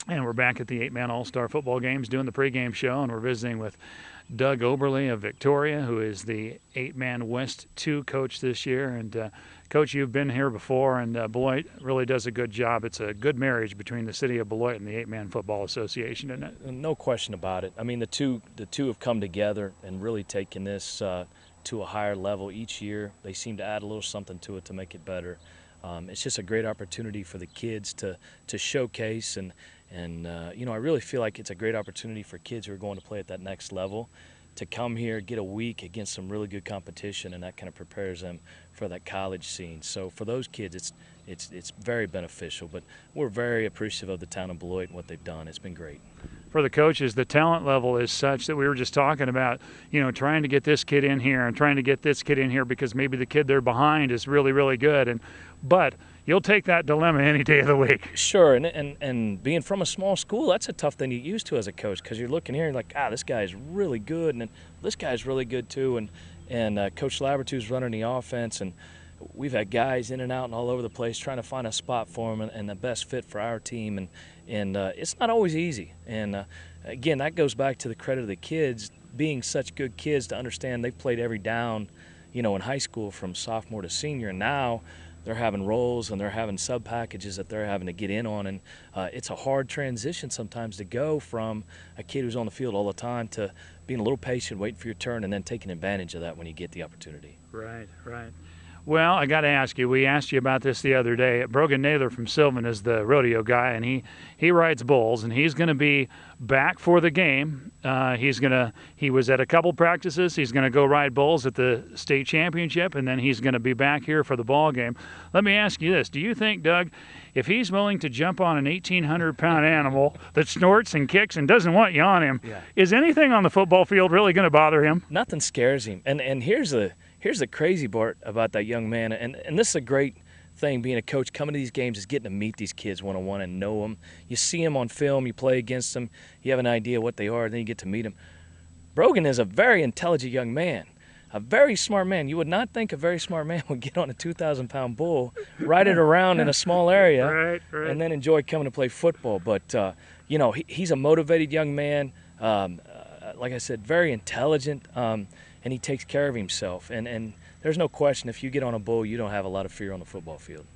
And we're back at the 8-man All-Star football games doing the pregame show, and we're visiting with Doug Oberle of Victoria, who is the 8-man West 2 coach this year. And Coach, you've been here before, and Beloit really does a good job. It's a good marriage between the city of Beloit and the 8-man Football Association, isn't it? No question about it. I mean, the two have come together and really taken this to a higher level each year. They seem to add a little something to it to make it better. It's just a great opportunity for the kids to showcase, and you know, I really feel like it's a great opportunity for kids who are going to play at that next level to come here, get a week against some really good competition, and that kind of prepares them for that college scene. So for those kids, it's very beneficial. But we're very appreciative of the town of Beloit and what they've done. It's been great. For the coaches, the talent level is such that we were just talking about, you know, trying to get this kid in here and trying to get this kid in here because maybe the kid they're behind is really, really good. But you'll take that dilemma any day of the week. Sure, and being from a small school, that's a tough thing to get used to as a coach, because you're looking here and you're like, this guy's really good, and then this guy's really good too, and Coach Labertu's running the offense, and we've had guys in and out and all over the place trying to find a spot for them and the best fit for our team, and it's not always easy. And again, that goes back to the credit of the kids being such good kids to understand they've played every down, you know, in high school from sophomore to senior, and now they're having roles and they're having sub packages that they're having to get in on, and it's a hard transition sometimes to go from a kid who's on the field all the time to being a little patient, waiting for your turn, and then taking advantage of that when you get the opportunity. Right, right. Well, I got to ask you, we asked you about this the other day. Brogan Naylor from Sylvan is the rodeo guy, and he rides bulls, and he's going to be back for the game. He was at a couple practices. He's going to go ride bulls at the state championship, and then he's going to be back here for the ball game. Let me ask you this. Do you think, Doug, if he's willing to jump on an 1,800-pound animal that snorts and kicks and doesn't want you on him, is anything on the football field really going to bother him? Nothing scares him. And here's the crazy part about that young man, and this is a great thing being a coach coming to these games, is getting to meet these kids one-on-one and know them. You see them on film, you play against them, you have an idea what they are, and then you get to meet them. Brogan is a very intelligent young man, a very smart man. You would not think a very smart man would get on a 2,000-pound bull, ride it around in a small area, right. and then enjoy coming to play football. But, you know, he's a motivated young man, like I said, very intelligent, and he takes care of himself. And there's no question, if you get on a bull, you don't have a lot of fear on the football field.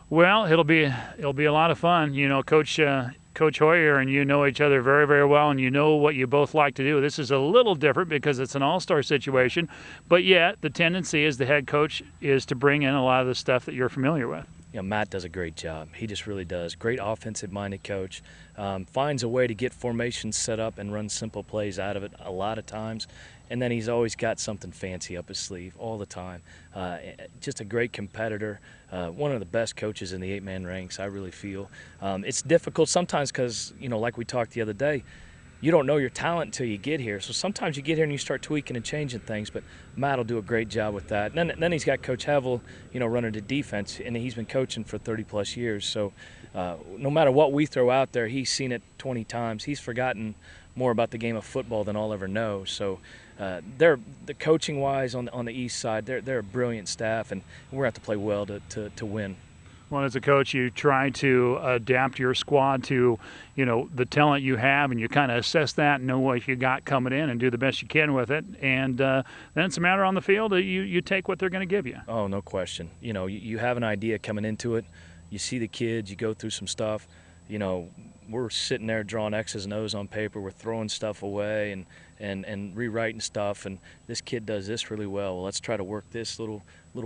Well, it'll be a lot of fun. You know, Coach Hoyer and you know each other very, very well, and you know what you both like to do. This is a little different because it's an all-star situation, but yet the tendency as the head coach is to bring in a lot of the stuff that you're familiar with. You know, Matt does a great job. He just really does. Great offensive-minded coach. Finds a way to get formations set up and run simple plays out of it a lot of times. And then he's always got something fancy up his sleeve all the time. Just a great competitor. One of the best coaches in the 8-man ranks, I really feel. It's difficult sometimes because, you know, like we talked the other day, you don't know your talent until you get here. So sometimes you get here and you start tweaking and changing things, but Matt will do a great job with that. And then he's got Coach Hevel, you know, running the defense, and he's been coaching for 30-plus years. So no matter what we throw out there, he's seen it 20 times. He's forgotten more about the game of football than I'll ever know. So they're the coaching-wise on the east side, they're a brilliant staff, and we're going to have to play well to win. Well, as a coach, you try to adapt your squad to, you know, the talent you have, and you kind of assess that and know what you got coming in and do the best you can with it. And then it's a matter on the field that you take what they're going to give you. Oh, no question. You know, you have an idea coming into it. You see the kids, you go through some stuff. You know, we're sitting there drawing X's and O's on paper. We're throwing stuff away and rewriting stuff. And this kid does this really well. Let's try to work this little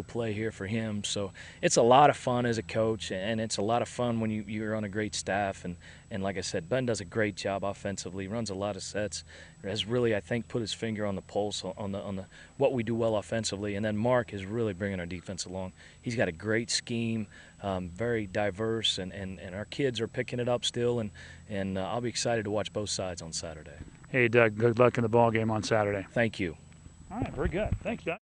play here for him. So it's a lot of fun as a coach, and it's a lot of fun when you're on a great staff. And like I said, Ben does a great job offensively, runs a lot of sets, has really, I think, put his finger on the pulse on the what we do well offensively. And then Mark is really bringing our defense along. He's got a great scheme, very diverse, and our kids are picking it up still, and I'll be excited to watch both sides on Saturday. Hey, Doug, good luck in the ball game on Saturday. Thank you. All right, very good. Thanks, Doug.